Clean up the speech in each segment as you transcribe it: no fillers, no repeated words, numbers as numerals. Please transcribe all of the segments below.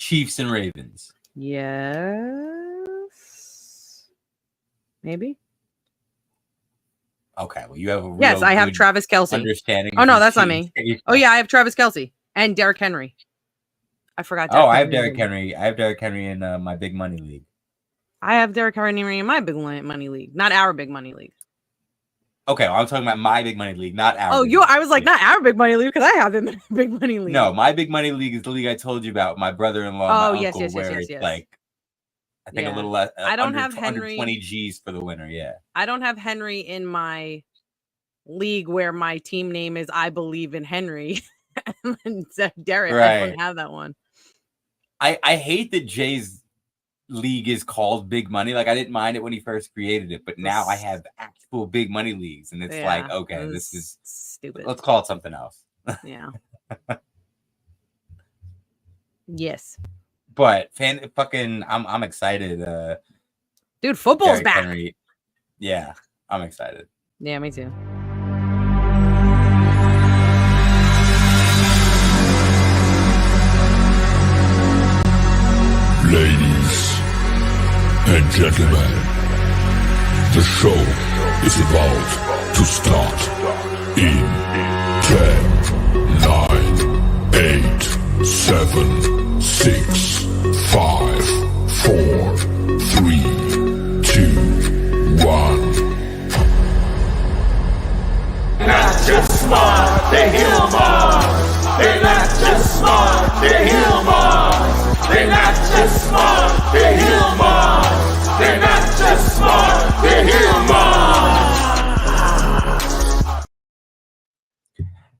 Chiefs and Ravens. Yes. Maybe. Okay, well, you have a real yes. I have Travis Kelce. Understanding. Oh no, that's not me. Oh yeah, I have Travis Kelce and Derrick Henry. I forgot. I have Derrick Henry. I have Derrick Henry in my big money league. I have Derrick Henry in my big money league, not our big money league. Okay, well, I'm talking about my big money league, not our. I was like, not our big money league because I have him in a big money league. No, my big money league is the league I told you about. My brother-in-law, my uncle, where it's like, I think a little less. I don't have Henry. 120 G's for the winner. Yeah. I don't have Henry in my league where my team name is I Believe in Henry. And Derek, right. I don't have that one. I hate that Jay's league is called Big Money. Like, I didn't mind it when he first created it, but now I have actual big money leagues, and it's like, okay, this is stupid. Let's call it something else. Yeah. Yes. But I'm excited. Dude, football's back. Henry, yeah, I'm excited. Yeah, me too. Ladies and gentlemen, the show is about to start in 10, 9, 8, 7, 6, 5, 4, 3, 2, 1. Not just smart, they heal Mars. They're not just smart, they heal Mars. They're not just smart, they heal Mars. They're not just smart, they heal Mars.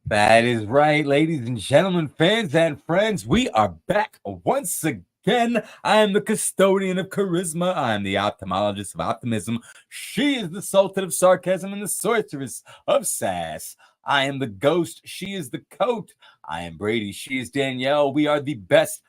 That is right, ladies and gentlemen, fans and friends. We are back once again. I am the custodian of charisma. I am the ophthalmologist of optimism. She is the sultan of sarcasm and the sorceress of sass. I am the ghost. She is the coat. I am Brady. She is Danielle. We are the best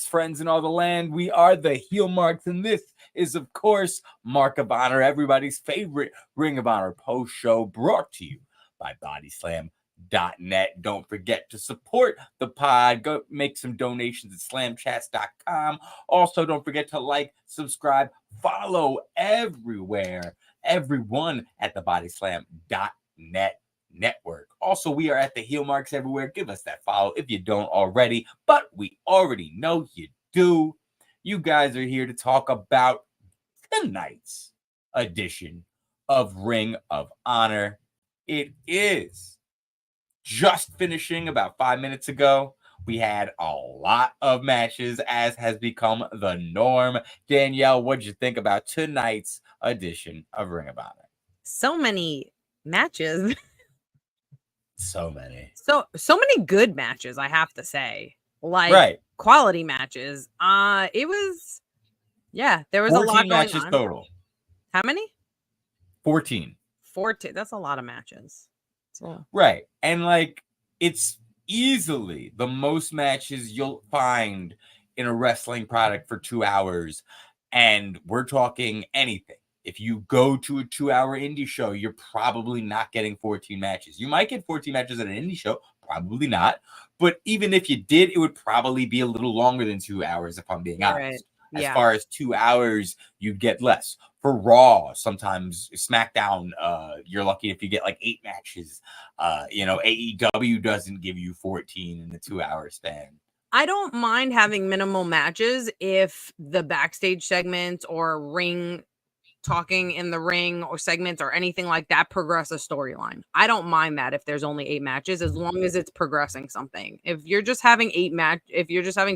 friends in all the land. We are the Heel Marks, and this is, of course, Mark of Honor, everybody's favorite Ring of Honor post show, brought to you by bodyslam.net. Don't forget to support the pod. Go make some donations at slamchats.com. Also, don't forget to like, subscribe, follow everywhere, everyone at the bodyslam.net network. Also, we are at the Heel Marks everywhere. Give us that follow if you don't already, but we already know you do. You guys are here to talk about tonight's edition of Ring of Honor. It is just finishing about 5 minutes ago. We had a lot of matches, as has become the norm. Danielle, what did you think about tonight's edition of Ring of Honor? So many matches. So many. So many good matches, I have to say. Like quality matches. It was there was a lot going matches on. Total. How many? 14. 14. That's a lot of matches. So. Right. And like, it's easily the most matches you'll find in a wrestling product for 2 hours. And we're talking anything. If you go to a 2-hour indie show, you're probably not getting 14 matches. You might get 14 matches at an indie show, probably not. But even if you did, it would probably be a little longer than 2 hours, if I'm being honest. As far as 2 hours, you'd get less. For Raw, sometimes SmackDown, you're lucky if you get like 8 matches. AEW doesn't give you 14 in the 2-hour span. I don't mind having minimal matches if the backstage segments or ring talking in the ring or segments or anything like that progress a storyline. I don't mind that if there's only 8 matches, as long as it's progressing something. If you're just having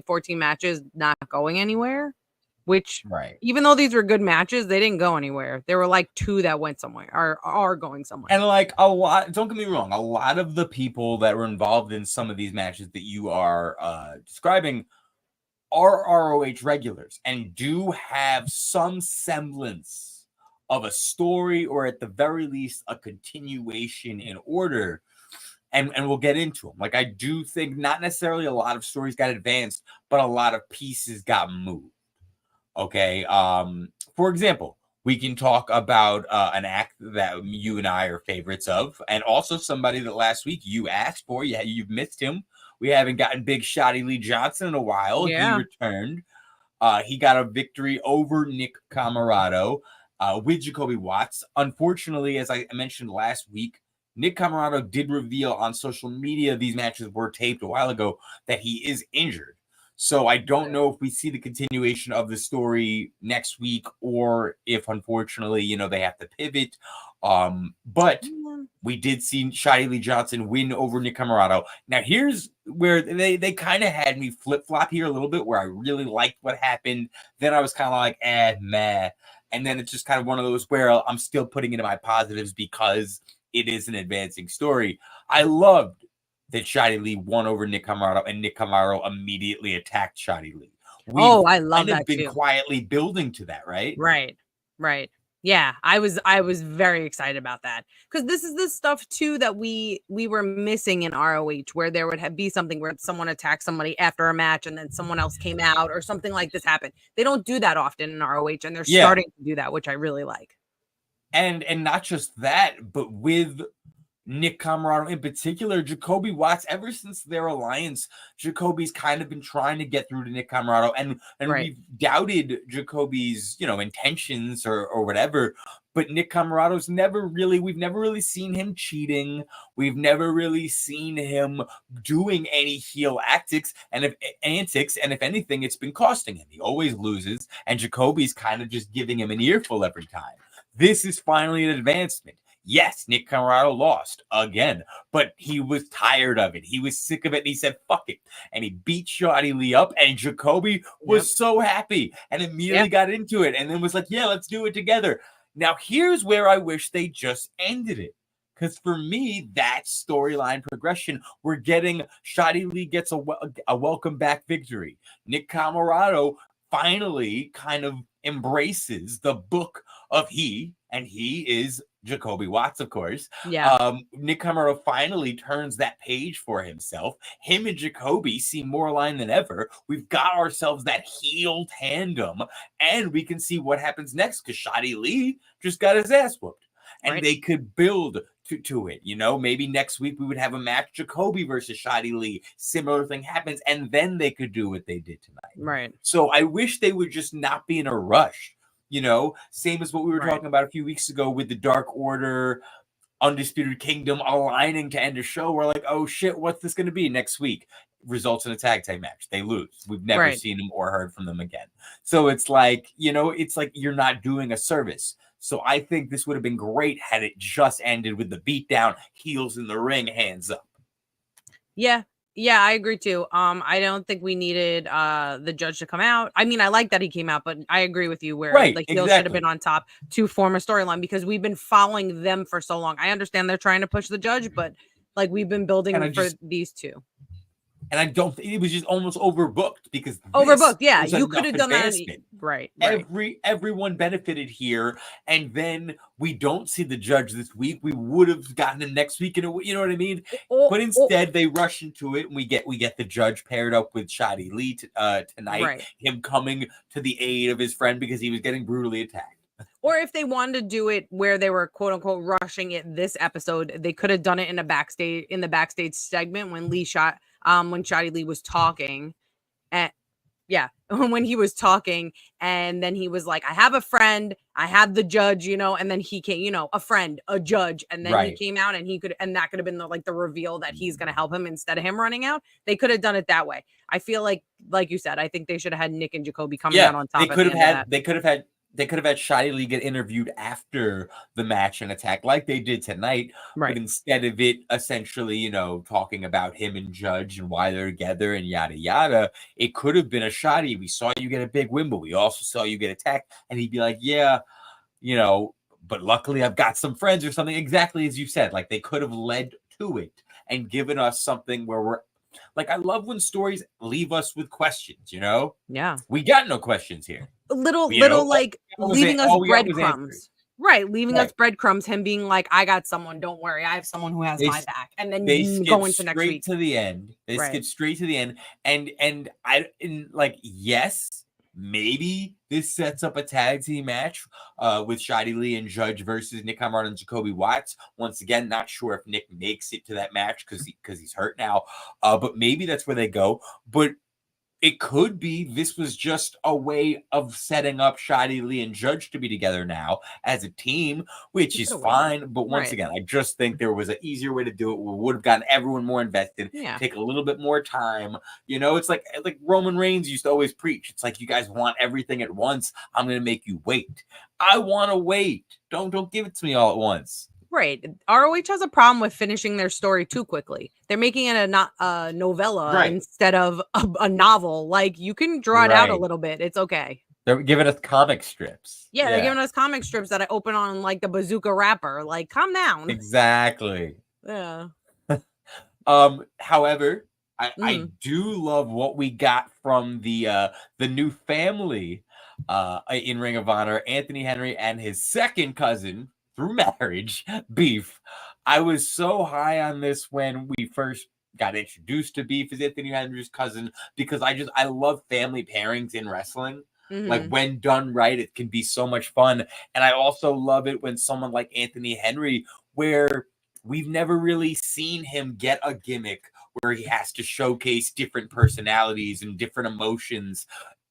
14 matches not going anywhere, which even though these were good matches, they didn't go anywhere. There were like 2 that went somewhere or are going somewhere. And like a lot, don't get me wrong, a lot of the people that were involved in some of these matches that you are describing are ROH regulars and do have some semblance of a story, or at the very least a continuation in order, and we'll get into them. Like, I do think not necessarily a lot of stories got advanced, but a lot of pieces got moved. Okay, for example, we can talk about an act that you and I are favorites of, and also somebody that last week you asked for. You've missed him. We haven't gotten big Shotty Lee Johnson in a while. Yeah. He returned. He got a victory over Nick Camarado with Jacoby Watts. Unfortunately, as I mentioned last week, Nick Camarado did reveal on social media, these matches were taped a while ago, that he is injured. So I don't know if we see the continuation of the story next week, or if, unfortunately, you know, they have to pivot. But we did see Shotty Lee Johnson win over Nick Camarado. Now, here's where they kind of had me flip-flop here a little bit, where I really liked what happened. Then I was kind of like, meh. And then it's just kind of one of those where I'm still putting it in my positives because it is an advancing story. I loved that Shotty Lee won over Nick Camarado, and Nick Camarado immediately attacked Shotty Lee. I love that been too. quietly building to that, right? Right. Yeah, I was very excited about that, because this is the stuff too that we were missing in ROH, where there would be something where someone attacked somebody after a match and then someone else came out or something like this happened. They don't do that often in ROH, and they're starting to do that, which I really like. And not just that, but with Nick Camarado in particular, Jacoby Watts, ever since their alliance, Jacoby's kind of been trying to get through to Nick Camarado, and we've doubted Jacoby's, you know, intentions or whatever. But Nick Camarado's we've never really seen him cheating. We've never really seen him doing any heel antics. And if anything, it's been costing him. He always loses, and Jacoby's kind of just giving him an earful every time. This is finally an advancement. Yes, Nick Camarado lost again, but he was tired of it. He was sick of it, and he said, fuck it. And he beat Shotty Lee up, and Jacoby was so happy and immediately got into it, and then was like, yeah, let's do it together. Now, here's where I wish they just ended it. Because for me, that storyline progression, we're getting Shotty Lee gets a welcome back victory. Nick Camarado finally kind of embraces the book of he, and he is Jacoby Watts, of course. Nick Camarado finally turns that page for himself. Him and Jacoby seem more aligned than ever. We've got ourselves that heel tandem, and we can see what happens next, because Shotty Lee just got his ass whooped. And they could build to it. You know, maybe next week we would have a match, Jacoby versus Shotty Lee. Similar thing happens, and then they could do what they did tonight. Right. So I wish they would just not be in a rush. You know, same as what we were talking about a few weeks ago with the Dark Order, Undisputed Kingdom aligning to end a show. We're like, oh shit, what's this going to be next week? Results in a tag team match. They lose. We've never seen them or heard from them again. So it's like, you know, it's like you're not doing a service. So I think this would have been great had it just ended with the beatdown, heels in the ring, hands up. Yeah, I agree too. I don't think we needed the judge to come out. I mean, I like that he came out, but I agree with you where like heels should have been on top to form a storyline, because we've been following them for so long. I understand they're trying to push the judge, but like we've been building for these two. And I don't think it was just almost overbooked, because yeah, you could have done that. Right. Everyone benefited here, and then we don't see the judge this week. We would have gotten him next week, and you know what I mean. But instead, they rush into it, and we get the judge paired up with Shotty Lee tonight. Him coming to the aid of his friend because he was getting brutally attacked. Or if they wanted to do it where they were quote unquote rushing it this episode, they could have done it in the backstage segment when Shotty Lee was talking, when he was talking, and then he was like, I have a friend, I have the judge, you know, and then he came, you know, a friend, a judge, and then he came out, and that could have been the reveal that he's going to help him instead of him running out. They could have done it that way. I feel like you said, I think they should have had Nick and Jacoby coming out on top. They could have had Shotty Lee get interviewed after the match and attack like they did tonight. But instead of it essentially, you know, talking about him and Judge and why they're together and yada, yada, it could have been a Shotty. We saw you get a big win, but we also saw you get attacked. And he'd be like, yeah, you know, but luckily I've got some friends or something. Exactly as you said. Like they could have led to it and given us something where we're like, I love when stories leave us with questions, you know? Yeah. We got no questions here. Leaving us breadcrumbs. Right, leaving us breadcrumbs, him being like, I got someone, don't worry, I have someone who has my back. And then go into next week. To the end. They skip straight to the end. And yes, maybe this sets up a tag team match with Shadi Lee and Judge versus Nick Hamart and Jacoby Watts. Once again, not sure if Nick makes it to that match because he's hurt now. But maybe that's where they go. But it could be this was just a way of setting up Shadi Lee and Judge to be together now as a team, which is fine. But once again, I just think there was an easier way to do it. We would have gotten everyone more invested. Yeah. Take a little bit more time. You know, it's like Roman Reigns used to always preach. It's like, you guys want everything at once. I'm going to make you wait. I want to wait. Don't give it to me all at once. Right. ROH has a problem with finishing their story too quickly. They're making it a novella instead of a novel. Like, you can draw it out a little bit. It's okay. They're giving us comic strips. Yeah, they're giving us comic strips that I open on like the Bazooka Wrapper. Like, calm down. Exactly. Yeah. However, I do love what we got from the new family in Ring of Honor, Anthony Henry and his second cousin through marriage, Beef. I was so high on this when we first got introduced to Beef as Anthony Henry's cousin, because I love family pairings in wrestling. Like, when done right, it can be so much fun. And I also love it when someone like Anthony Henry, where we've never really seen him get a gimmick where he has to showcase different personalities and different emotions.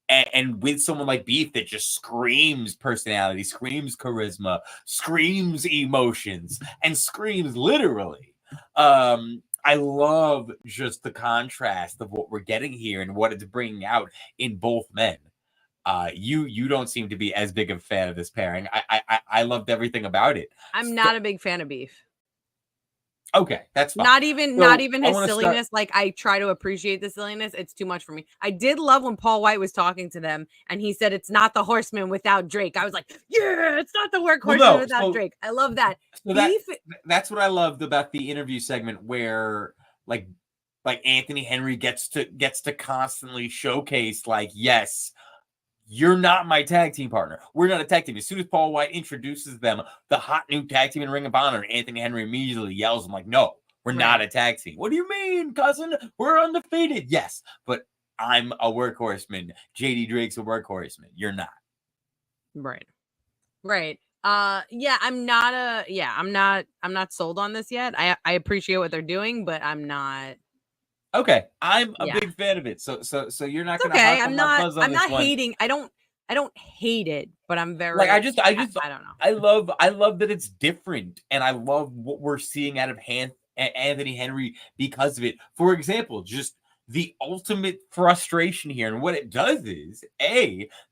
And with someone like Beef that just screams personality, screams charisma, screams emotions, and screams literally. I love just the contrast of what we're getting here and what it's bringing out in both men. You don't seem to be as big of a fan of this pairing. I loved everything about it. I'm not a big fan of Beef. Okay, that's fine. Not even his silliness. Like, I try to appreciate the silliness. It's too much for me. I did love when Paul White was talking to them and he said it's not the Horseman without Drake. I was like, yeah, it's not the Horseman without Drake. I love that. So that's what I loved about the interview segment, where like Anthony Henry gets to constantly showcase, like, yes, you're not my tag team partner. We're not a tag team. As soon as Paul White introduces them, the hot new tag team in Ring of Honor, Anthony Henry immediately yells, "I'm like, no, we're not a tag team." What do you mean, cousin? We're undefeated. Yes, but I'm a workhorseman. JD Drake's a workhorseman. You're not. Right. Yeah, I'm not sold on this yet. I appreciate what they're doing, but I'm not. Okay, I'm a big fan of it. So you're not going to. Okay, I'm not hating. I don't hate it, but I'm very like I don't know. I love that it's different, and I love what we're seeing out of Anthony Henry because of it. For example, just the ultimate frustration here, and what it does is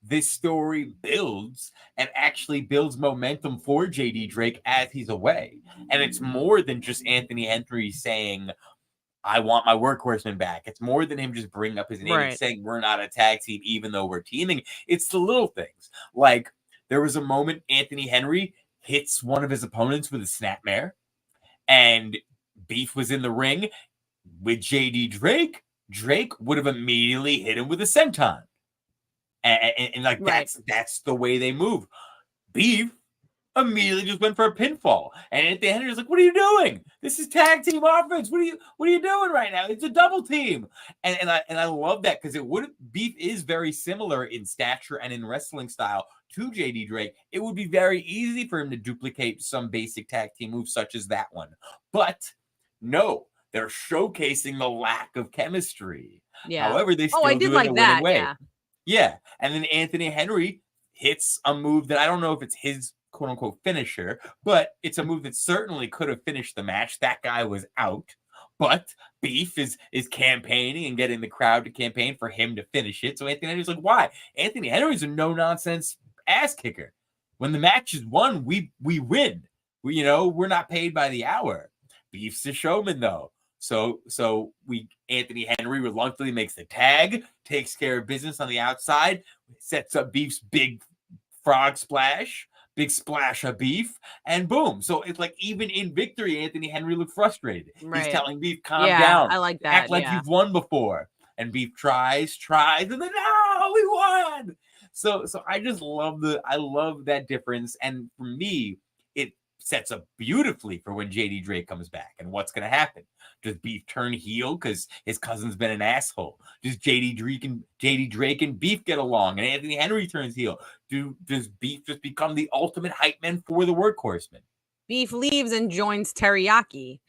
this story builds and actually builds momentum for JD Drake as he's away, and it's more than just Anthony Henry saying, I want my workhorseman back. It's more than him just bringing up his name and saying we're not a tag team, even though we're teaming. It's the little things. Like, there was a moment Anthony Henry hits one of his opponents with a snapmare, and Beef was in the ring with JD Drake. Drake would have immediately hit him with a senton. And that's the way they move. Beef immediately just went for a pinfall, and Anthony Henry was like, "What are you doing? This is tag team offense. What are you doing right now? It's a double team." And I love that, because Beef is very similar in stature and in wrestling style to JD Drake. It would be very easy for him to duplicate some basic tag team moves such as that one, but no, they're showcasing the lack of chemistry. Yeah. However, they still do it in a winning way. Yeah, and then Anthony Henry hits a move that I don't know if it's his quote-unquote finisher, but it's a move that certainly could have finished the match. That guy was out, but Beef is campaigning and getting the crowd to campaign for him to finish it. So Anthony Henry's like, why? Anthony Henry's a no-nonsense ass kicker. When the match is won, we win. We're not paid by the hour. Beef's a showman, though. So Anthony Henry reluctantly makes the tag, takes care of business on the outside, sets up Beef's big frog splash, big splash of Beef, and boom. So it's like, even in victory, Anthony Henry looked frustrated. He's telling Beef, calm down. I like that. Act like you've won before. And Beef tries, and then, no, we won. So I just love I love that difference. And for me, it sets up beautifully for when JD Drake comes back and what's going to happen. Does Beef turn heel because his cousin's been an asshole? Does JD Drake and Beef get along and Anthony Henry turns heel? Does Beef just become the ultimate hype man for the Workhorsemen? Beef leaves and joins Teriyaki,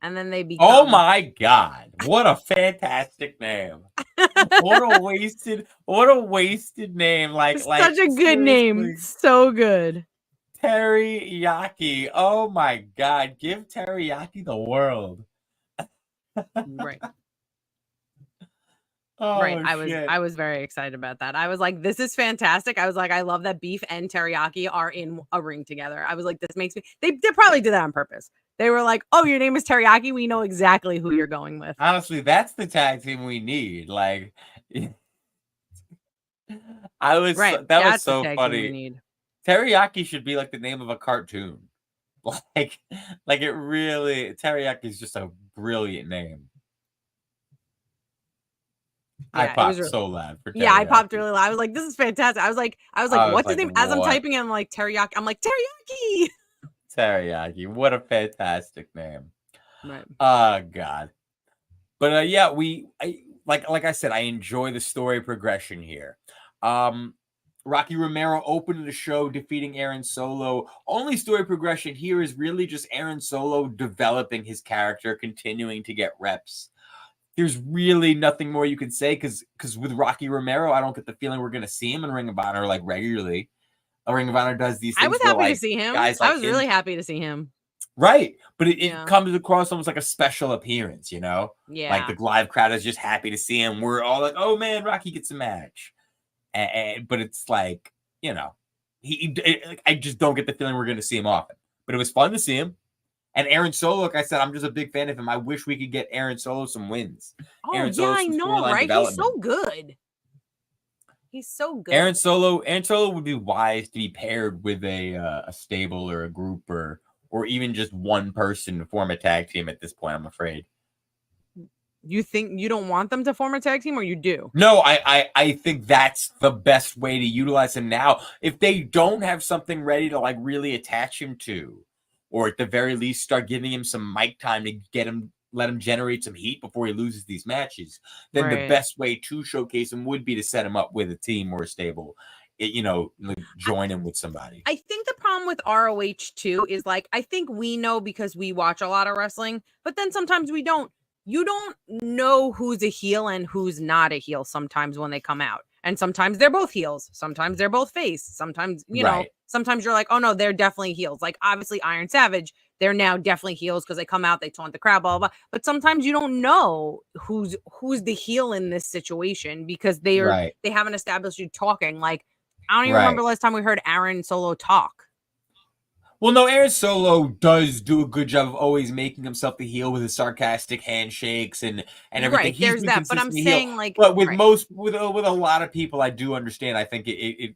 and then they become. Oh my God! What a fantastic name! What a wasted name! Like such a good name, seriously. so good. Teriyaki. Oh my God! Give Teriyaki the world. Right. Oh, Right. shit. I was very excited about that. I was like, this is fantastic. I was like, I love that Beef and Teriyaki are in a ring together. I was like, this makes me they probably did that on purpose. They were like, oh, your name is Teriyaki. We know exactly who you're going with. Honestly, that's the tag team we need. Like, that was That's the so tag team we funny. need. Teriyaki should be like the name of a cartoon. Like it really. Teriyaki is just a brilliant name. Yeah, I popped so loud for Teriyaki. Yeah, I popped really loud. I was like, this is fantastic. I was like, what's his name? As I'm what? typing in, I'm like, Teriyaki. I'm like, Teriyaki. Teriyaki. What a fantastic name. Right. Oh, God. But yeah, like I said, I enjoy the story progression here. Rocky Romero opened the show defeating Aaron Solo. Only story progression here is really just Aaron Solo developing his character, continuing to get reps. There's really nothing more you can say because with Rocky Romero, I don't get the feeling we're gonna see him in Ring of Honor like regularly. Ring of Honor does these things. I was happy to see him. Guys like I was really happy to see him. Right, but it comes across almost like a special appearance, you know? Yeah. Like the live crowd is just happy to see him. We're all like, oh man, Rocky gets a match. But it's like, you know, I just don't get the feeling we're going to see him often. But it was fun to see him. And Aaron Solo, like I said, I'm just a big fan of him. I wish we could get Aaron Solo some wins. Oh, Aaron yeah, I know, right? He's so good. He's so good. Aaron Solo would be wise to be paired with a stable or a group or even just one person to form a tag team at this point, I'm afraid. You think you don't want them to form a tag team, or you do? No, I think that's the best way to utilize him now. If they don't have something ready to like really attach him to, or at the very least start giving him some mic time to let him generate some heat before he loses these matches, then the best way to showcase him would be to set him up with a team or a stable. Join him with somebody. I think the problem with ROH too is like, I think we know because we watch a lot of wrestling, but then sometimes we don't. You don't know who's a heel and who's not a heel sometimes when they come out. And sometimes they're both heels. Sometimes they're both face. Sometimes, you know, sometimes you're like, oh no, they're definitely heels. Like obviously Iron Savage, they're now definitely heels because they come out, they taunt the crowd, blah, blah, blah. But sometimes you don't know who's the heel in this situation because they haven't established you talking. Like, I don't even remember last time we heard Aaron Solo talk. Well, no, Aaron Solo does do a good job of always making himself the heel with his sarcastic handshakes and everything. Right, there's that, but I'm saying like, but with with a lot of people, I do understand. I think it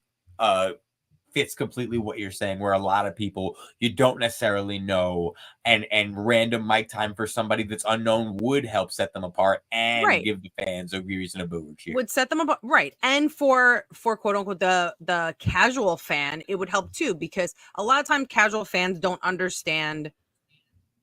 fits completely what you're saying, where a lot of people you don't necessarily know, and random mic time for somebody that's unknown would help set them apart and give the fans a reason to boo and cheer. Would set them apart, right? And for quote unquote the casual fan, it would help too, because a lot of times casual fans don't understand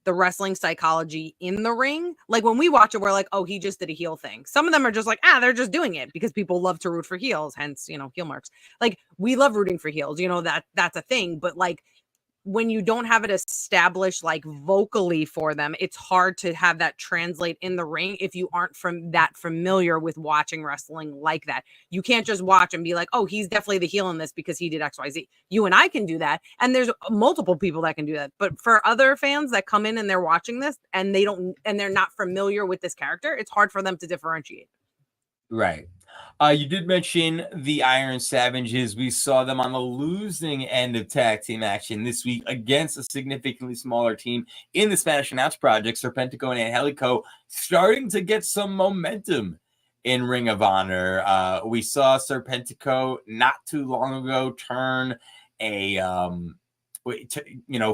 the wrestling psychology in the ring. Like when we watch it, we're like, oh, he just did a heel thing. Some of them are just like, they're just doing it because people love to root for heels, hence, you know, heel marks. Like we love rooting for heels, you know, that's a thing. But like when you don't have it established like vocally for them, it's hard to have that translate in the ring if you aren't that familiar with watching wrestling like that. You can't just watch and be like, oh, he's definitely the heel in this because he did XYZ. You and I can do that. And there's multiple people that can do that. But for other fans that come in and they're watching this and they're not familiar with this character, it's hard for them to differentiate. Right. You did mention the Iron Savages. We saw them on the losing end of tag team action this week against a significantly smaller team in the Spanish Announce Project, Serpentico and Angelico, starting to get some momentum in Ring of Honor. We saw Serpentico not too long ago turn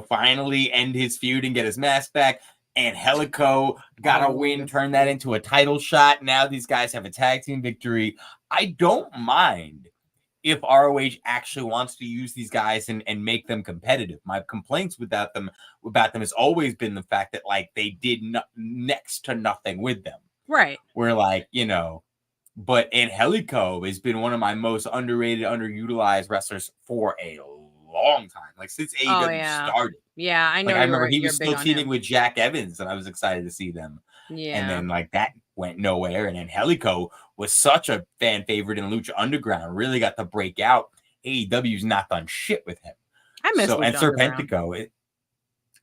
finally end his feud and get his mask back. Angelico got a win, turned that into a title shot. Now these guys have a tag team victory. I don't mind if ROH actually wants to use these guys and make them competitive. My complaints about them has always been the fact that like they did next to nothing with them. Right. We're like, you know, but Angelico has been one of my most underrated, underutilized wrestlers for a long time, like since AEW started. Yeah, I know. Like I remember he you're was still big on teaming him. with Jack Evans, and I was excited to see them. Yeah. And then like that went nowhere. And then Angelico was such a fan favorite in Lucha Underground, really got to break out. AEW's not done shit with him. I miss Lucha and Underground. Serpentico.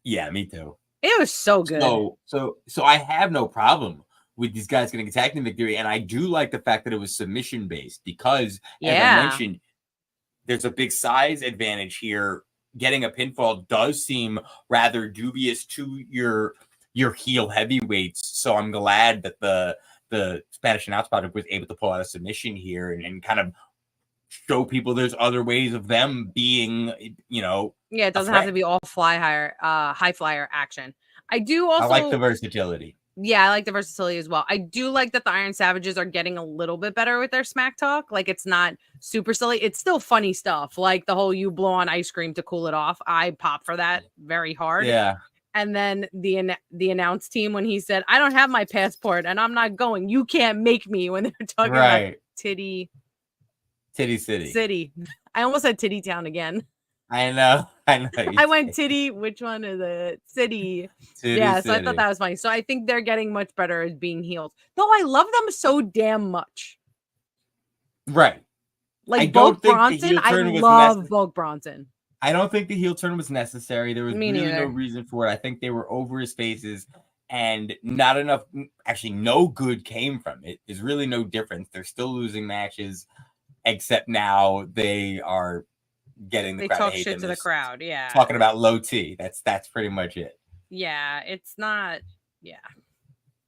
Yeah, me too. It was so good. So I have no problem with these guys getting a tag team victory, and I do like the fact that it was submission based because, as I mentioned, there's a big size advantage here. Getting a pinfall does seem rather dubious to your heel heavyweights. So I'm glad that the Spanish Announce Project was able to pull out a submission here and kind of show people there's other ways of them being, you know. Yeah, it doesn't have to be all high flyer action. I do also I like the versatility. Yeah, I like the versatility as well. I do like that the Iron Savages are getting a little bit better with their smack talk. Like, it's not super silly. It's still funny stuff. Like the whole you blow on ice cream to cool it off. I pop for that very hard. Yeah. And then the announce team, when he said, I don't have my passport and I'm not going. You can't make me, when they're talking about Titty City. I almost said Titty Town again. I know. I went Titty. Which one is it? City. Yeah, so I thought that was funny. So I think they're getting much better as being healed. Though I love them so damn much. Right. Like Bulk Bronson. I love Bulk Bronson. I don't think the heel turn was necessary. There was really no reason for it. I think they were over his faces and not enough. Actually, no good came from it. There's really no difference. They're still losing matches, except now they are getting the crowd to hate them. They talk shit to the crowd, yeah. Talking about low T. That's pretty much it. Yeah, it's not. Yeah,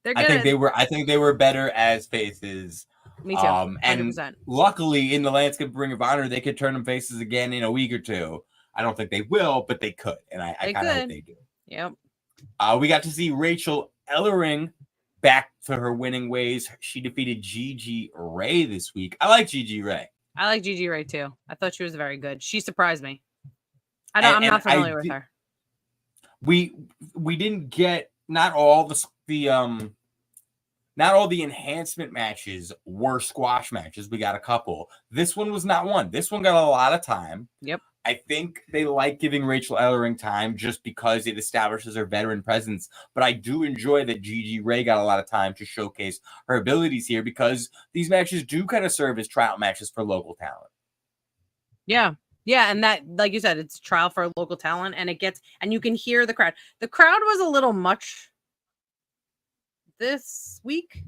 I think they were better as faces. Me too. 100%. And luckily, in the landscape of Ring of Honor, they could turn them faces again in a week or two. I don't think they will, but they could, and I kind of hope they do. Yep. We got to see Rachel Ellering back to her winning ways. She defeated Gigi Ray this week. I like Gigi Ray. I like Gigi Ray too. I thought she was very good. She surprised me. I'm not familiar with her. We didn't get not all the enhancement matches were squash matches. We got a couple. This one was not one. This one got a lot of time. Yep. I think they like giving Rachel Ellering time just because it establishes her veteran presence. But I do enjoy that Gigi Ray got a lot of time to showcase her abilities here because these matches do kind of serve as trial matches for local talent. Yeah. Yeah. And that, like you said, it's trial for local talent, and you can hear the crowd. The crowd was a little much this week.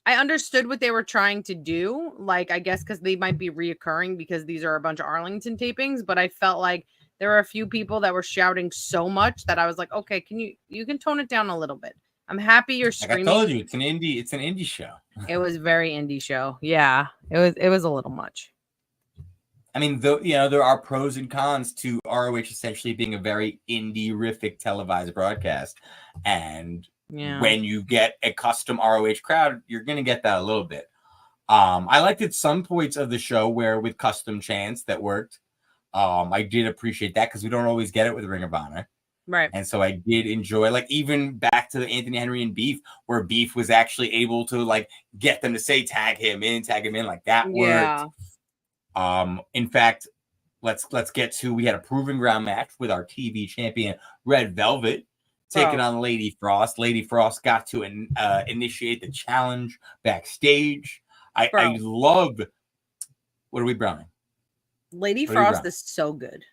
I understood what they were trying to do. Like, I guess because they might be reoccurring because these are a bunch of Arlington tapings, but I felt like there were a few people that were shouting so much that I was like, okay, you can tone it down a little bit. I'm happy you're screaming. Like I told you, it's an indie show. It was very indie show. Yeah, it was a little much. I mean, there are pros and cons to ROH essentially being a very indie-rific televised broadcast, and when you get a custom ROH crowd, you're going to get that a little bit. I liked at some points of the show where with custom chants that worked. I did appreciate that because we don't always get it with Ring of Honor. Right. And so I did enjoy, like, even back to the Anthony Henry and Beef, where Beef was actually able to, like, get them to say tag him in, like that worked. In fact, let's get to, we had a proving ground match with our TV champion Red Velvet taking on Lady Frost. Lady Frost got to initiate the challenge backstage. I love. What are we browning? Lady Frost is so good.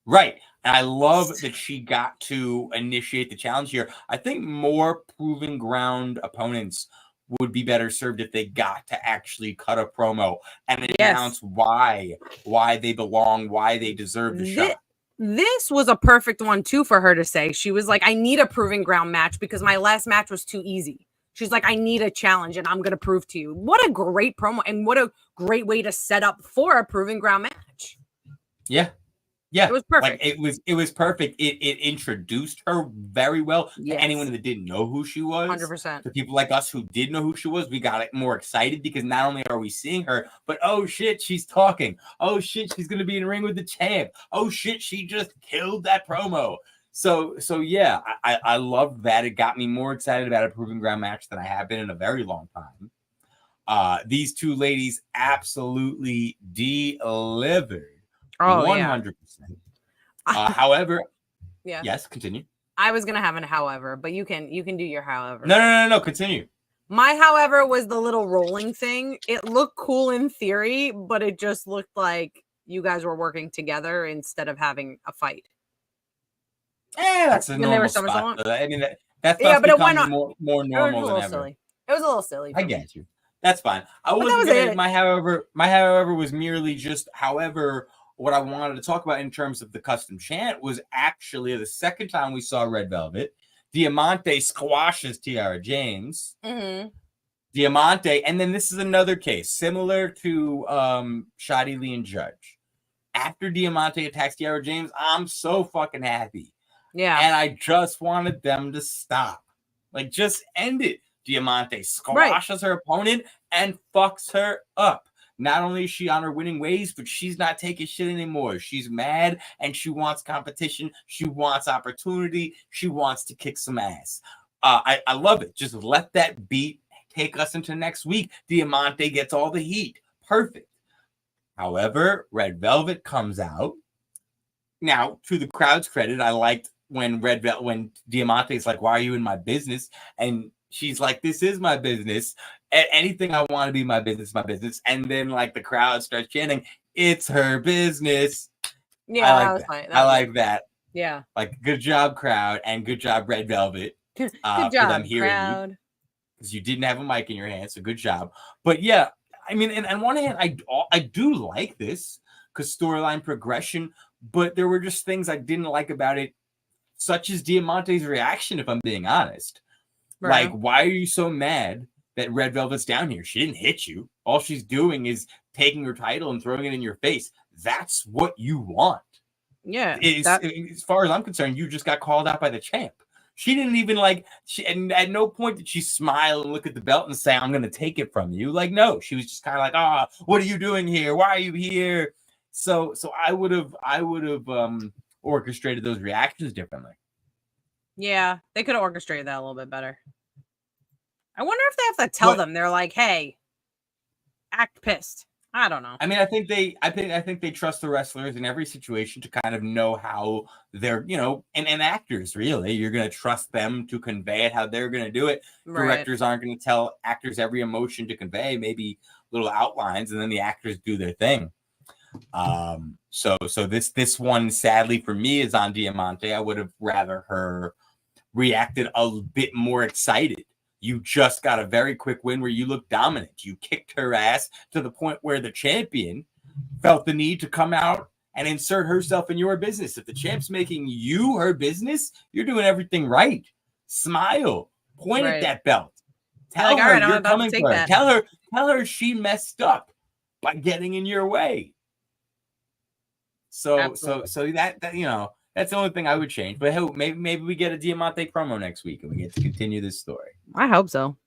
Right. And I love that she got to initiate the challenge here. I think more proving ground opponents would be better served if they got to actually cut a promo and announce why they belong, why they deserve the shot. This was a perfect one, too, for her to say. She was like, I need a proving ground match because my last match was too easy. She's like, I need a challenge, and I'm going to prove to you. What a great promo, and what a great way to set up for a proving ground match. Yeah. Yeah, It was perfect. Like it was perfect. It introduced her very well to anyone that didn't know who she was. 100%. To people like us who did know who she was, we got more excited because not only are we seeing her, but oh shit, she's talking. Oh shit, she's gonna be in the ring with the champ. Oh shit, she just killed that promo. So yeah, I loved that. It got me more excited about a Proving Ground match than I have been in a very long time. These two ladies absolutely delivered. Oh 100%. However, yeah. Yes, continue. I was gonna have an however, but you can do your however. No, continue. My however was the little rolling thing. It looked cool in theory, but it just looked like you guys were working together instead of having a fight. That's a When they normal were spot. SummerSlam? I mean, that Yeah, stuff but it went becomes on. more It was normal a than little ever. silly. It was a little silly. I get you. That's fine. I But that wasn't was gonna. it. My however was merely just. However, what I wanted to talk about in terms of the custom chant was actually the second time we saw Red Velvet. Diamante squashes Tiara James. Mm-hmm. Diamante, and then this is another case similar to Shotty Lee and Judge. After Diamante attacks Tiara James, I'm so fucking happy. Yeah. And I just wanted them to stop. Like, just end it. Diamante squashes her opponent and fucks her up. Not only is she on her winning ways, but she's not taking shit anymore. She's mad and she wants competition. She wants opportunity. She wants to kick some ass. I love it. Just let that beat take us into next week. Diamante gets all the heat. Perfect. However, Red Velvet comes out. Now, to the crowd's credit, I liked when when Diamante's like, "Why are you in my business?" And she's like, "This is my business. Anything I want to be my business, my business." And then like the crowd starts chanting, "It's her business." Yeah, I like that. I like that. Yeah. Like, good job, crowd, and good job, Red Velvet. Good for job, them hearing crowd. you, because you didn't have a mic in your hand, so good job. But yeah, I mean, and on one hand, I do like this because storyline progression, but there were just things I didn't like about it, such as Diamante's reaction, if I'm being honest. Right. Like, why are you so mad that Red Velvet's down here? She didn't hit you. All she's doing is taking her title and throwing it in your face. That's what you want. Yeah. As far as I'm concerned, you just got called out by the champ. She didn't even and at no point did she smile and look at the belt and say, "I'm going to take it from you." Like, no, she was just kind of like, "Oh, what are you doing here? Why are you here?" So I would have orchestrated those reactions differently. Yeah, they could have orchestrated that a little bit better. I wonder if they have to tell them. They're like, "Hey, act pissed." I don't know. I mean, I think they trust the wrestlers in every situation to kind of know how they're, and actors, really. You're going to trust them to convey it how they're going to do it. Right. Directors aren't going to tell actors every emotion to convey, maybe little outlines, and then the actors do their thing. So this one, sadly for me, is on Diamante. I would have rather her reacted a bit more excited. You just got a very quick win where you looked dominant. You kicked her ass to the point where the champion felt the need to come out and insert herself in your business. If the champ's making you her business, you're doing everything right. Smile. Point at that belt. Tell her you're coming for her. Tell her she messed up by getting in your way. So that that's the only thing I would change. But hey, maybe we get a Diamante promo next week and we get to continue this story. I hope so.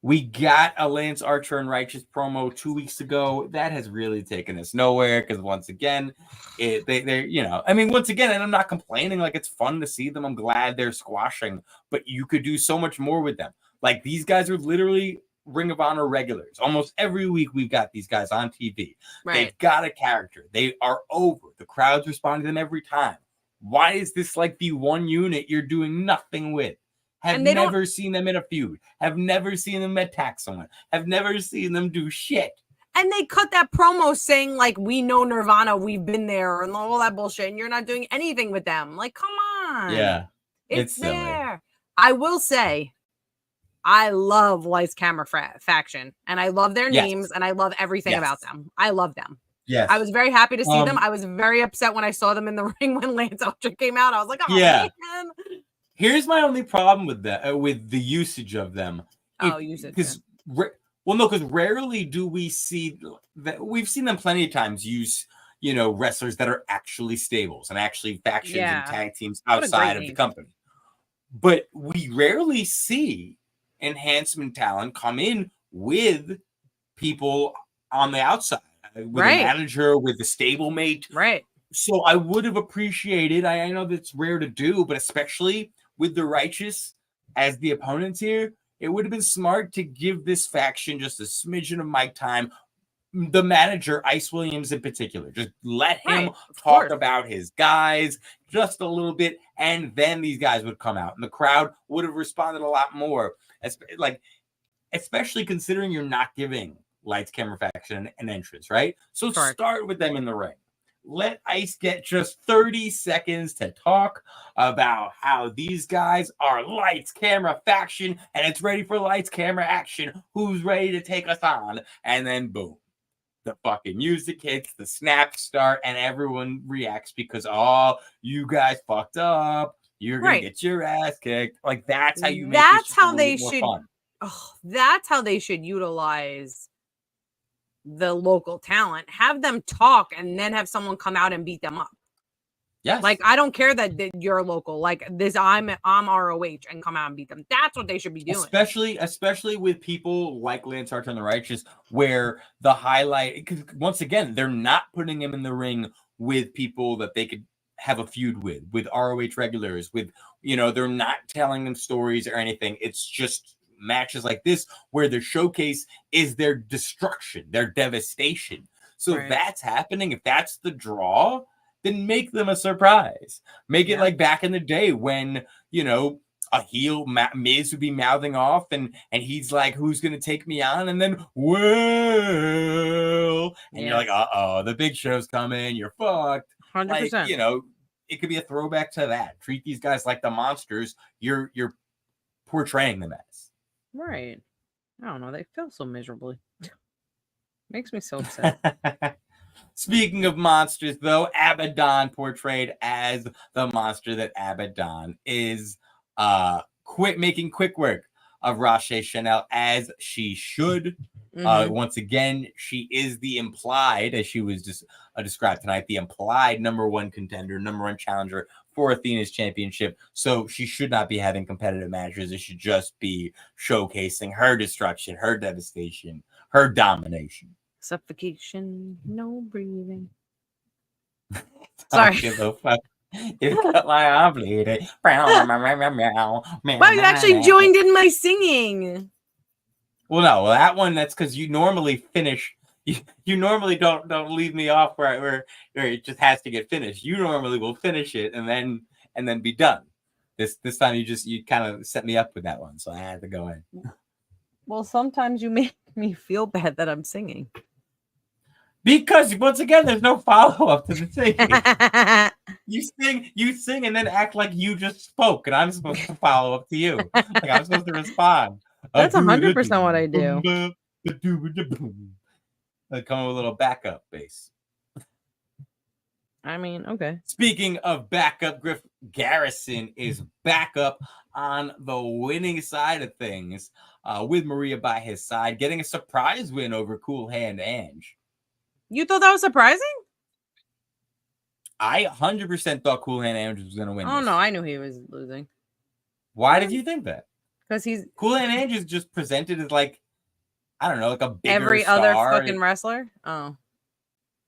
We got a Lance Archer and Righteous promo 2 weeks ago. That has really taken us nowhere because once again, once again, and I'm not complaining. Like, it's fun to see them. I'm glad they're squashing, but you could do so much more with them. Like, these guys are literally Ring of Honor regulars. Almost every week we've got these guys on TV. Right. They've got a character. They are over. The crowd's responding to them every time. Why is this like the one unit you're doing nothing with? Have never seen them in a feud. Have never seen them attack someone. Have never seen them do shit. And they cut that promo saying, like, we know Nirvana, we've been there, and all that bullshit, and you're not doing anything with them. Like, come on. Yeah. It's there. I will say, I love Lights Camera Faction, and I love their names, and I love everything about them. I love them. Yes. I was very happy to see them. I was very upset when I saw them in the ring when Lance Archer came out. I was like, oh, man. Here's my only problem with that, with the usage of them. Usage. Because rarely do we see that. We've seen them plenty of times use, wrestlers that are actually stables and actually factions and tag teams What a outside great of the name. company. But we rarely see enhancement talent come in with people on the outside, with a manager, with a stablemate. Right. So I would have appreciated, I know that's rare to do, but especially with the Righteous as the opponents here, it would have been smart to give this faction just a smidgen of mic time. The manager, Ice Williams in particular, just let him talk about his guys just a little bit, and then these guys would come out, and the crowd would have responded a lot more. Especially considering you're not giving Lights, Camera, Faction an entrance, right? So start with them in the ring. Let Ice get just 30 seconds to talk about how these guys are Lights, Camera, Faction, and it's ready for Lights, Camera, Action. Who's ready to take us on? And then boom, the fucking music hits, the snaps start, and everyone reacts because, you guys fucked up. You're going to get your ass kicked. Like, that's how you make that's this how a they more should fun. Oh, that's how they should utilize the local talent. Have them talk and then have someone come out and beat them up. Yes. Like, I don't care that you're local. Like this, I'm ROH and come out and beat them. That's what they should be doing. Especially with people like Lance Archer and the Righteous, where the highlight, because once again, they're not putting him in the ring with people that they could have a feud with ROH regulars, they're not telling them stories or anything. It's just matches like this where their showcase is their destruction, their devastation. So if that's happening, if that's the draw, then make them a surprise. Make it like back in the day when, a heel Miz would be mouthing off and he's like, who's going to take me on? And then, well, and you're like, uh-oh, the big show's coming. You're fucked. 100%. Like, it could be a throwback to that. Treat these guys like the monsters you're portraying them as. Right. I don't know. They feel so miserably. Makes me so upset. Speaking of monsters, though, Abaddon portrayed as the monster that Abaddon is, making quick work of Rache Chanel, as she should. Once again, she is the implied, as she was just described tonight, the implied number one contender, number one challenger for Athena's championship. So she should not be having competitive matches. It should just be showcasing her destruction, her devastation, her domination. Suffocation, no breathing. Sorry. You got my arm bleeding. Wow, you actually joined in my singing. Well, no, that one, that's because you normally finish. You normally don't leave me off where it just has to get finished. You normally will finish it and then be done. This time you kind of set me up with that one, so I had to go in. Well, sometimes you make me feel bad that I'm singing. Because once again, there's no follow-up to the singing. You sing and then act like you just spoke, and I'm supposed to follow up to you. Like I'm supposed to respond. That's 100% what I do. Come with a little backup bass. I mean, okay. Speaking of backup, Griff Garrison is back up on the winning side of things, with Maria by his side, getting a surprise win over Cool Hand Ange. You thought that was surprising? I 100% thought Cool Hand Ange was going to win. Oh, no, I knew he was losing. Why did you think that? Because he's... Cool Hand Ange is just presented as like, I don't know, like a bigger every star. Other fucking wrestler? Oh.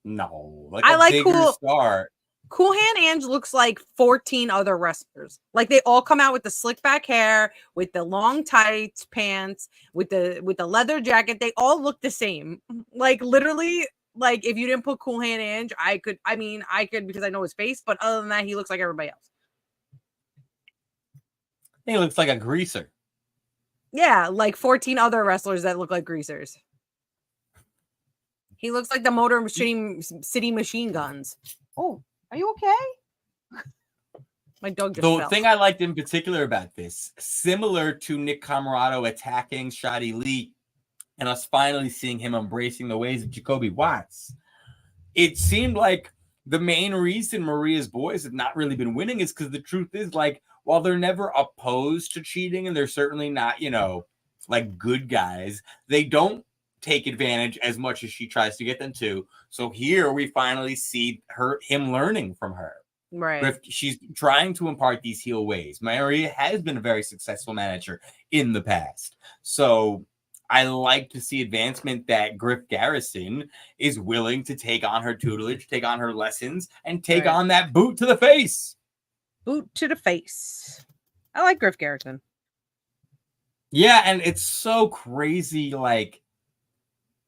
No. Like I like bigger star. Cool Hand Ange looks like 14 other wrestlers. Like they all come out with the slick back hair, with the long tights pants, with the leather jacket. They all look the same. Like literally, like if you didn't put Cool Hand Ange, I could because I know his face, but other than that, he looks like everybody else. He looks like a greaser. Yeah, like 14 other wrestlers that look like greasers. He looks like the Motor City Machine Guns. Oh, are you okay? My dog just The thing I liked in particular about this, similar to Nick Comoroto attacking Shotty Lee and us finally seeing him embracing the ways of Jacoby Watts, it seemed like the main reason Maria's boys have not really been winning is because the truth is, like, while they're never opposed to cheating and they're certainly not, like good guys, they don't take advantage as much as she tries to get them to. So here we finally see him learning from her. Right. She's trying to impart these heel ways. Maria has been a very successful manager in the past. So I like to see advancement that Griff Garrison is willing to take on her tutelage, take on her lessons, and take on that boot to the face. Boot to the face. I like Griff Garrison. Yeah, and it's so crazy, like,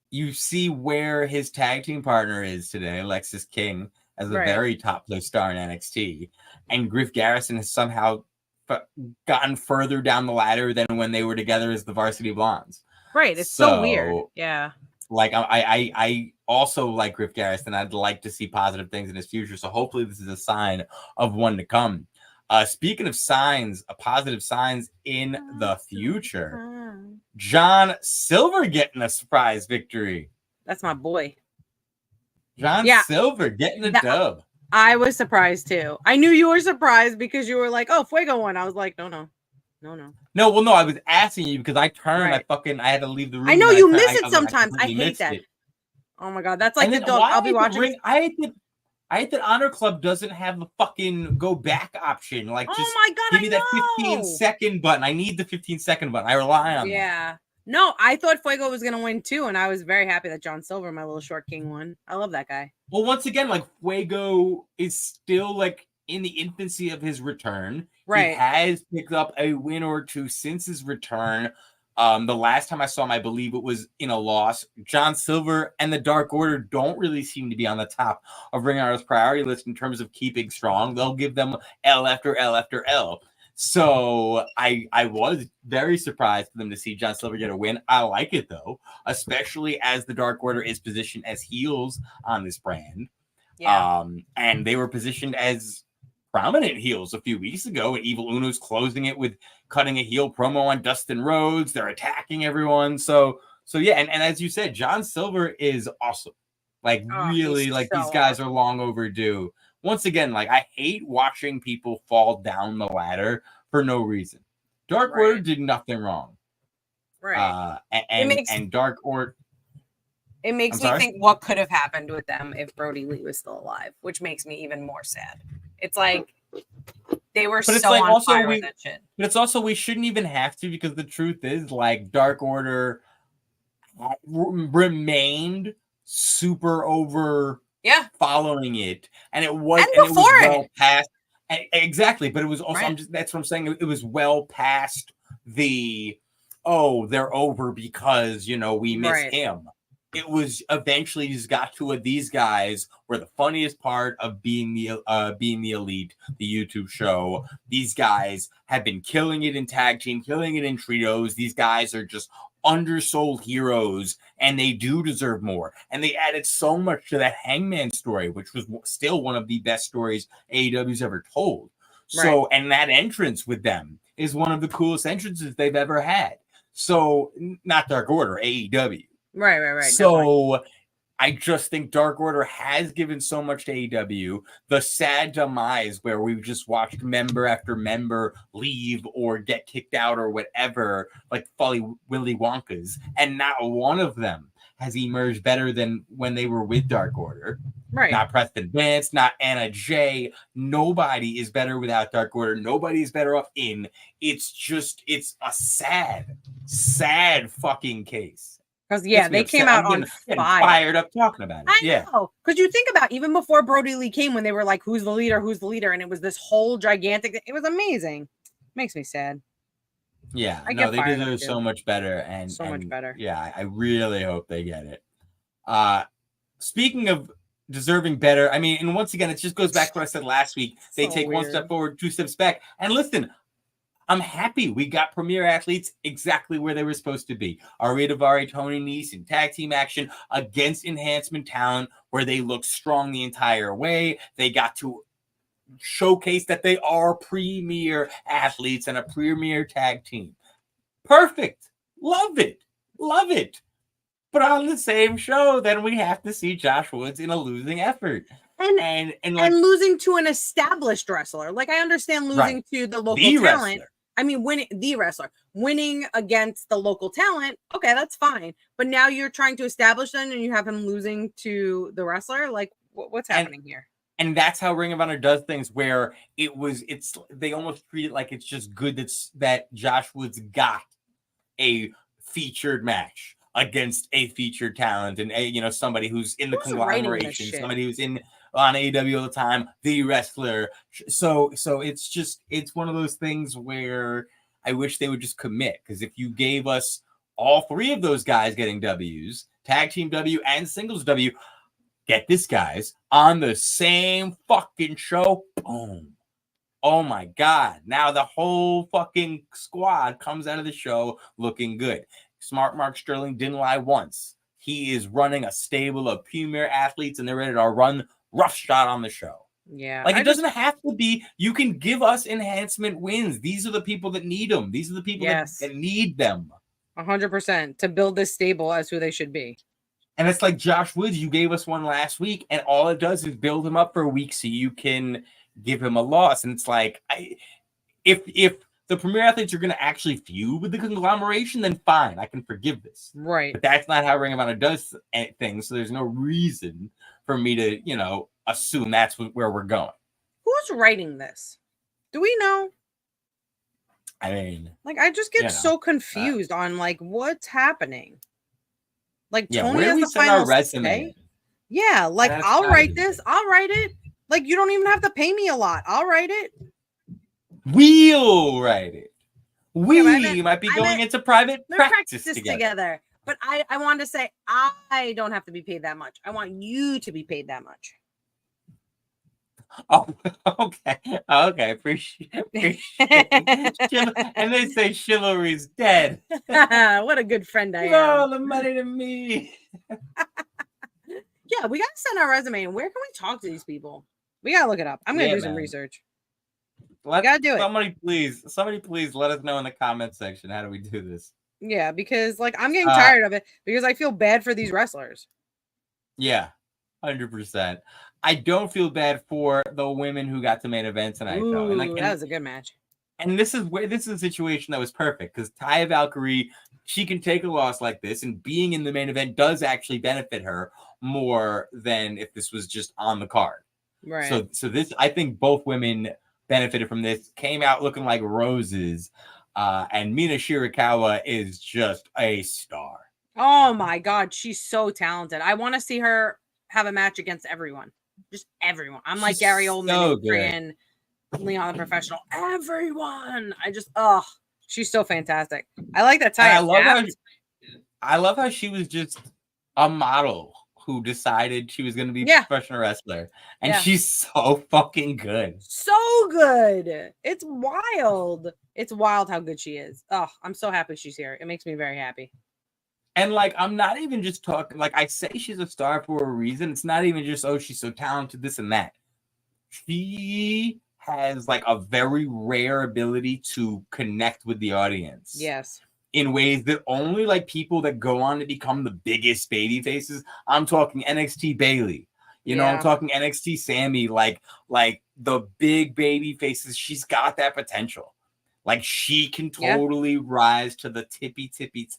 you see where his tag team partner is today, Alexis King, as a very top-tier star in NXT. And Griff Garrison has somehow gotten further down the ladder than when they were together as the Varsity Blondes. Right, it's so weird. Yeah. Like, I also like Griff Garrison. I'd like to see positive things in his future. So hopefully this is a sign of one to come. Speaking of signs, positive signs in the future, John Silver getting a surprise victory. That's my boy. John Silver getting a dub. I was surprised too. I knew you were surprised because you were like, "Oh, Fuego won." I was like, "No." No, I was asking you because I turned. I had to leave the room. I know you miss it sometimes. I hate that. Oh my god, that's like the dog. I'll be watching. I hate that Honor Club doesn't have the fucking go back option. Like, just oh my god, give me that 15-second button. I need the 15-second button. I rely on that. No, I thought Fuego was going to win too, and I was very happy that John Silver, my little short king, won. I love that guy. Well, once again, like, Fuego is still, like, in the infancy of his return. Right. He has picked up a win or two since his return. The last time I saw him, I believe it was in a loss. John Silver and the Dark Order don't really seem to be on the top of Ring Honor's priority list in terms of keeping strong. They'll give them L after L after L. So I was very surprised for them to see John Silver get a win. I like it, though, especially as the Dark Order is positioned as heels on this brand. Yeah. And they were positioned as prominent heels a few weeks ago, and Evil Uno's closing it with cutting a heel promo on Dustin Rhodes. They're attacking everyone. So yeah, and as you said, John Silver is awesome. Like, really, like, these guys are long overdue. Once again, like, I hate watching people fall down the ladder for no reason. Dark Order did nothing wrong. Right. And Dark Order. It makes me think what could have happened with them if Brody Lee was still alive, which makes me even more sad. It's like they were so on fire with that shit. But it's also, we shouldn't even have to, because the truth is, like, Dark Order remained super over following it, and it was well past exactly, but it was also that's what I'm saying, it was well past the they're over because we miss him. It was eventually just got to these guys were the funniest part of being the Elite, the YouTube show. These guys have been killing it in tag team, killing it in trios. These guys are just undersold heroes, and they do deserve more. And they added so much to that Hangman story, which was still one of the best stories AEW's ever told. So, and that entrance with them is one of the coolest entrances they've ever had. So, not Dark Order, AEW. Right. So, definitely. I just think Dark Order has given so much to AEW. The sad demise where we've just watched member after member leave or get kicked out or whatever, like Willy Wonkas, and not one of them has emerged better than when they were with Dark Order. Right. Not Preston Vance, not Anna Jay. Nobody is better without Dark Order. Nobody is better off in. It's a sad fucking case. Because they came out on fire. Fired up talking about it. I know. Because you think about even before Brody Lee came, when they were like, "Who's the leader? Who's the leader?" and it was this whole gigantic. It was amazing. Makes me sad. Yeah, no, they deserve so much better, and much better. Yeah, I really hope they get it. Speaking of deserving better, I mean, and once again, it just goes back to what I said last week. They take one step forward, 2 steps back, and listen. I'm happy we got Premier Athletes exactly where they were supposed to be. Ari Daivari, Tony Nese in tag team action against Enhancement Talent, where they looked strong the entire way. They got to showcase that they are Premier Athletes and a Premier tag team. Perfect. Love it. But on the same show, then we have to see Josh Woods in a losing effort. And losing to an established wrestler. Like, I understand losing to the local talent. I mean, winning against the local talent. Okay, that's fine. But now you're trying to establish them, and you have him losing to the wrestler. Like, what's happening here? And that's how Ring of Honor does things, where they almost treat it like it's just good that Josh Woods got a featured match against a featured talent and somebody who's in the conglomeration, somebody who's on AEW all the time, the wrestler. So it's one of those things where I wish they would just commit, because if you gave us all three of those guys getting W's, tag team W and singles W, get this, guys, on the same fucking show, boom. Oh my God. Now the whole fucking squad comes out of the show looking good. Smart Mark Sterling didn't lie once. He is running a stable of premier athletes, and they're ready to run roughshod on the show. Yeah. Like, it doesn't have to be, you can give us enhancement wins. These are the people that need them. These are the people that need them. 100% to build this stable as who they should be. And it's like Josh Woods, you gave us one last week, and all it does is build him up for a week so you can give him a loss. And it's like, if the premier athletes are going to actually feud with the conglomeration, then fine, I can forgive this. Right. But that's not how Ring of Honor does things, so there's no reason for me to, assume that's where we're going. Who's writing this? Do we know? I mean, like, I just get so confused on like what's happening. Like, Tony has the final say. Yeah, like, I'll write this. I'll write it. Like, you don't even have to pay me a lot. I'll write it. We'll write it. We might be going into private practice together. But I wanted to say, I don't have to be paid that much. I want you to be paid that much. Oh, okay. Appreciate it. And they say chivalry's dead. What a good friend I am. All the money to me. Yeah, we gotta send our resume. And where can we talk to these people? We gotta look it up. I'm gonna do some research. We gotta do it. Somebody please let us know in the comment section. How do we do this? Yeah, because like I'm getting tired of it, because I feel bad for these wrestlers. Yeah, 100%. I don't feel bad for the women who got to main event tonight, though. And that was a good match. And this is a situation that was perfect, because Taya Valkyrie, she can take a loss like this, and being in the main event does actually benefit her more than if this was just on the card. Right. So this, I think both women benefited from this, came out looking like roses. And Mina Shirakawa is just a star. Oh my God, she's so talented. I want to see her have a match against everyone. Just everyone. I'm like Gary Oldman and Leon the Professional. Everyone. She's so fantastic. I like that tie. I love how she was just a model who decided she was going to be a professional wrestler. And she's so fucking good. So good. It's wild. It's wild how good she is. Oh, I'm so happy she's here. It makes me very happy. And like, I'm not even just talking, like, I say she's a star for a reason. It's not even just, she's so talented, this and that. She has like a very rare ability to connect with the audience. Yes. In ways that only like people that go on to become the biggest baby faces. I'm talking NXT Bailey. I'm talking NXT Sammy, like the big baby faces. She's got that potential. Like, she can totally rise to the tippy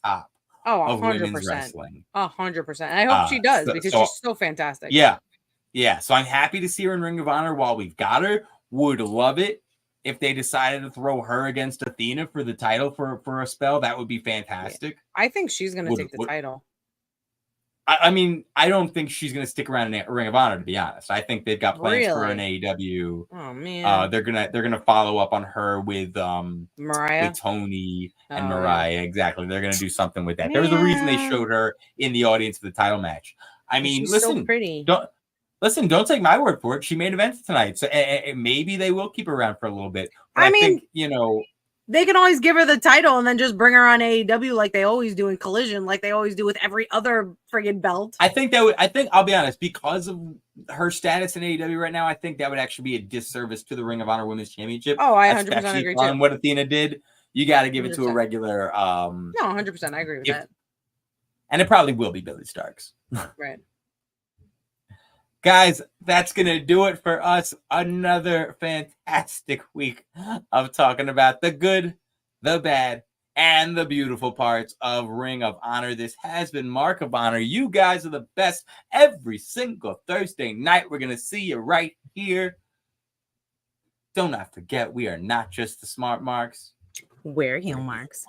top. Oh, 100%. 100%. And I hope she does, because she's so fantastic. Yeah. So I'm happy to see her in Ring of Honor while we've got her. Would love it if they decided to throw her against Athena for the title for a spell. That would be fantastic. I think she's going to take the title. I mean, I don't think she's going to stick around in Ring of Honor, to be honest. I think they've got plans for an AEW. Oh man, they're gonna follow up on her with Mariah, with Tony and Mariah. Yeah. Exactly, they're gonna do something with that. Yeah. There was a reason they showed her in the audience for the title match. I mean, listen, so pretty. Don't take my word for it. She made events tonight, so maybe they will keep her around for a little bit. But I mean, think, they can always give her the title and then just bring her on AEW like they always do in Collision, like they always do with every other friggin' belt. I think I'll be honest, because of her status in AEW right now, I think that would actually be a disservice to the Ring of Honor Women's Championship. Oh, I 100% agree too. On what Athena did, you got to give it to a regular. No, 100%, I agree with that. And it probably will be Billy Starks. Right. Guys, that's going to do it for us. Another fantastic week of talking about the good, the bad, and the beautiful parts of Ring of Honor. This has been Mark of Honor. You guys are the best every single Thursday night. We're going to see you right here. Do not forget, we are not just the smart marks. We're heel marks.